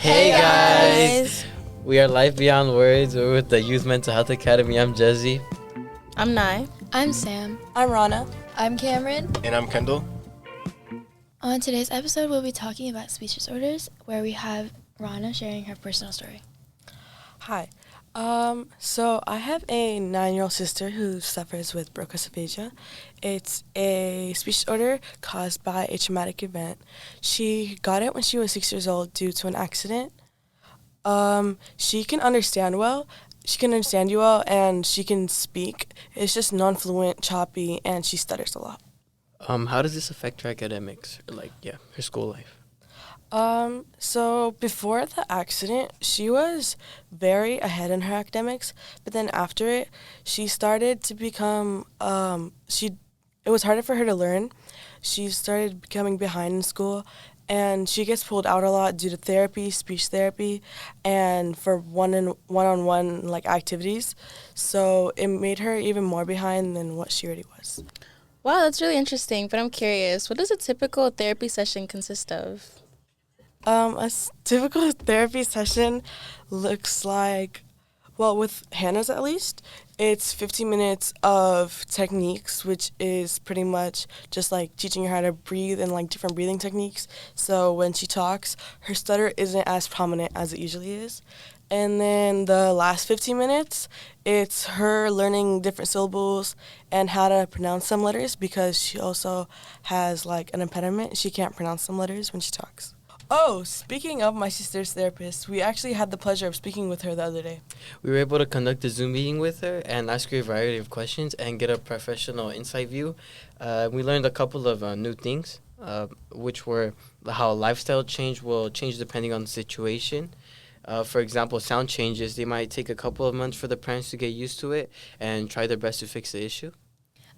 Hey guys! We are Life Beyond Words. We're with the Youth Mental Health Academy. I'm Jesse. I'm Nye. I'm Sam. I'm Rana. I'm Cameron. And I'm Kendall. On today's episode, we'll be talking about speech disorders, where we have Rana sharing her personal story. Hi. So I have a 9-year-old sister who suffers with brocacephalia. It's a speech disorder caused by a traumatic event. She got it when she was 6 years old due to an accident. She can understand well. She can understand you well, and she can speak. It's just non-fluent, choppy, and she stutters a lot. How does this affect her academics, or her school life? So before the accident, she was very ahead in her academics, but then after it, she started to become, it was harder for her to learn. She started becoming behind in school, and she gets pulled out a lot due to therapy, speech therapy, and for one-on-one activities. So it made her even more behind than what she already was. Wow, that's really interesting, but I'm curious, what does a typical therapy session consist of? Typical therapy session looks like, well, with Hannah's at least, it's 15 minutes of techniques, which is pretty much just teaching her how to breathe and different breathing techniques. So when she talks, her stutter isn't as prominent as it usually is. And then the last 15 minutes, it's her learning different syllables and how to pronounce some letters, because she also has an impediment. She can't pronounce some letters when she talks. Oh, speaking of my sister's therapist, we actually had the pleasure of speaking with her the other day. We were able to conduct a Zoom meeting with her and ask her a variety of questions and get a professional insight view. We learned a couple of new things, which were how lifestyle change will change depending on the situation. For example, sound changes, they might take a couple of months for the parents to get used to it and try their best to fix the issue.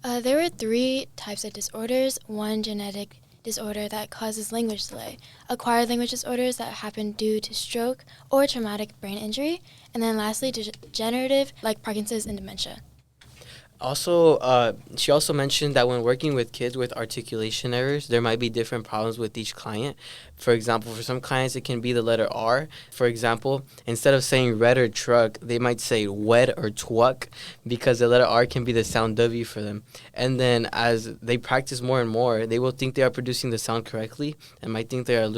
There were 3 types of disorders. One, genetic disorder that causes language delay, acquired language disorders that happen due to stroke or traumatic brain injury, and then lastly, degenerative like Parkinson's and dementia. Also, she also mentioned that when working with kids with articulation errors, there might be different problems with each client. For example, for some clients, it can be the letter R. For example, instead of saying red or truck, they might say wed or twuck, because the letter R can be the sound W for them. And then as they practice more and more, they will think they are producing the sound correctly and might think they are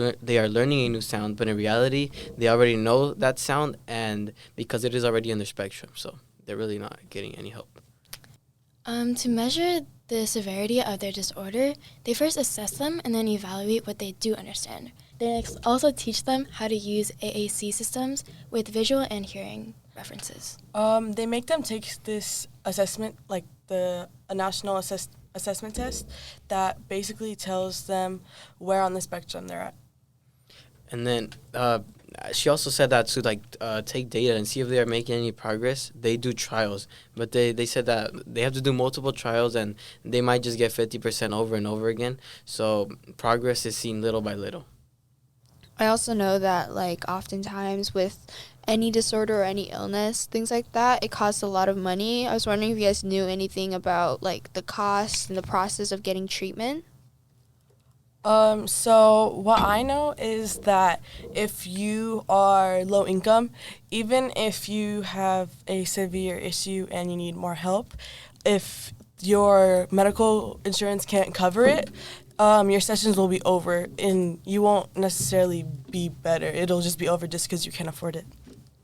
learning a new sound, but in reality, they already know that sound, and because it is already in their spectrum, so they're really not getting any help. To measure the severity of their disorder, they first assess them and then evaluate what they do understand. They also teach them how to use AAC systems with visual and hearing references. They make them take this assessment, a national assessment test that basically tells them where on the spectrum they're at. And then she also said that to take data and see if they are making any progress, they do trials. But they said that they have to do multiple trials and they might just get 50% over and over again. So progress is seen little by little. I also know that oftentimes with any disorder or any illness, things like that, it costs a lot of money. I was wondering if you guys knew anything about the cost and the process of getting treatment. So what I know is that if you are low income, even if you have a severe issue and you need more help, if your medical insurance can't cover it, your sessions will be over and you won't necessarily be better. It'll just be over just because you can't afford it.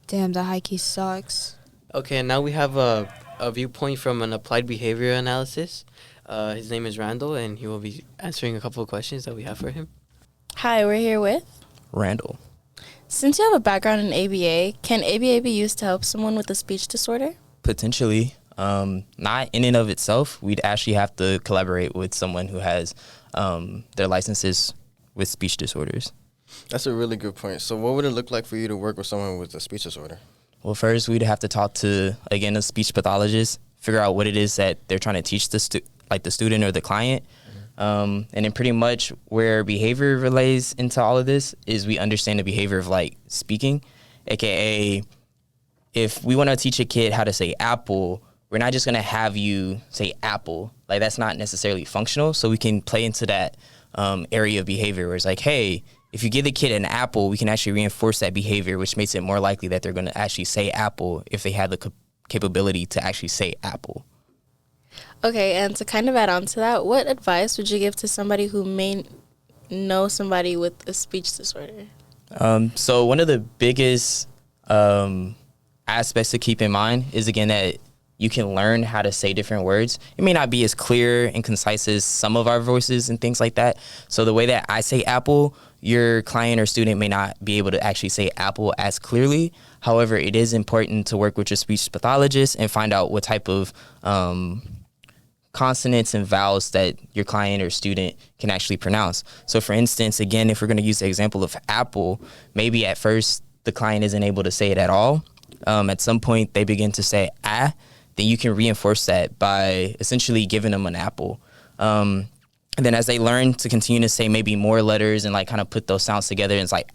Damn, that high key sucks. Okay, and now we have a viewpoint from an applied behavior analysis. His name is Randall, and he will be answering a couple of questions that we have for him. Hi, we're here with Randall. Since you have a background in ABA, can ABA be used to help someone with a speech disorder? Potentially. Not in and of itself. We'd actually have to collaborate with someone who has their licenses with speech disorders. That's a really good point. So what would it look like for you to work with someone with a speech disorder? Well, first, we'd have to talk to, again, a speech pathologist, figure out what it is that they're trying to teach the student or the client. And then pretty much where behavior relays into all of this is we understand the behavior of speaking, aka if we want to teach a kid how to say apple, we're not just going to have you say apple. That's not necessarily functional. So we can play into that area of behavior where it's hey, if you give the kid an apple, we can actually reinforce that behavior, which makes it more likely that they're going to actually say apple if they have the capability to actually say apple. Okay, and to kind of add on to that, what advice would you give to somebody who may know somebody with a speech disorder? So one of the biggest aspects to keep in mind is, again, that you can learn how to say different words. It may not be as clear and concise as some of our voices and things like that. So the way that I say apple, your client or student may not be able to actually say apple as clearly. However, it is important to work with your speech pathologist and find out what type of consonants and vowels that your client or student can actually pronounce. So for instance, again, if we're going to use the example of apple, maybe at first the client isn't able to say it at all. At some point they begin to say ah, then you can reinforce that by essentially giving them an apple. And then as they learn to continue to say maybe more letters and like kind of put those sounds together, and it's like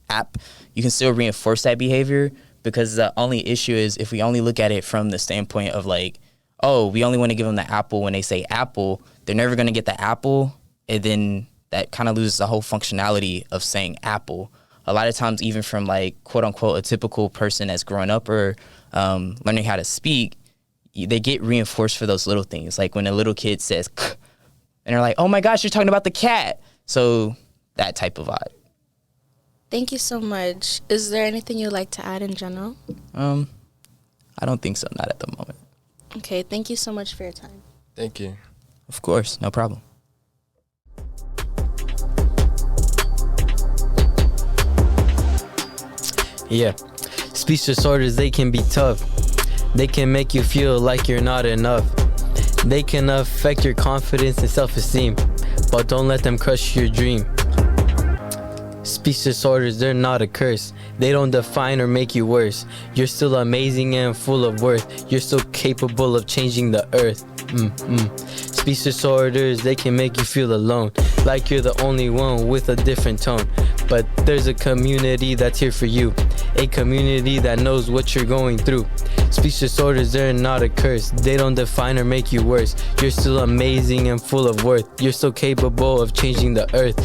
app, you can still reinforce that behavior, because the only issue is if we only look at it from the standpoint of like, oh, we only want to give them the apple when they say apple, they're never going to get the apple, and then that kind of loses the whole functionality of saying apple. A lot of times, even from like quote unquote a typical person that's growing up or learning how to speak, they get reinforced for those little things. Like when a little kid says k, and they're like, oh my gosh, you're talking about the cat. So that type of vibe. Thank you so much. Is there anything you'd like to add in general? I don't think so, not at the moment. Okay, thank you so much for your time. Thank you. Of course, no problem. Yeah, speech disorders, they can be tough. They can make you feel like you're not enough. They can affect your confidence and self-esteem, but don't let them crush your dream. Speech disorders, they're not a curse. They don't define or make you worse. You're still amazing and full of worth. You're still capable of changing the earth. Speech disorders, they can make you feel alone, like you're the only one with a different tone. But there's a community that's here for you, a community that knows what you're going through. Speech disorders, they're not a curse. They don't define or make you worse. You're still amazing and full of worth. You're still capable of changing the earth.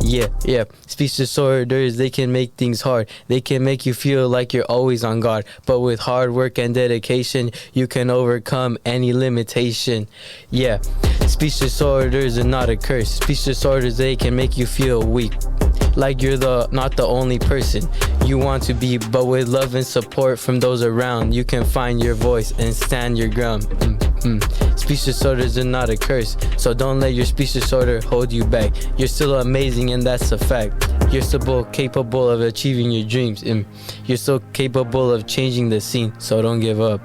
Yeah. Speech disorders, they can make things hard. They can make you feel like you're always on guard. But with hard work and dedication, you can overcome any limitation. Yeah, speech disorders are not a curse. Speech disorders, they can make you feel weak, like you're not the only person you want to be. But with love and support from those around, you can find your voice and stand your ground. Speech disorders are not a curse, so don't let your speech disorder hold you back. You're still amazing, and that's a fact. You're still capable of achieving your dreams, and you're still capable of changing the scene, so don't give up.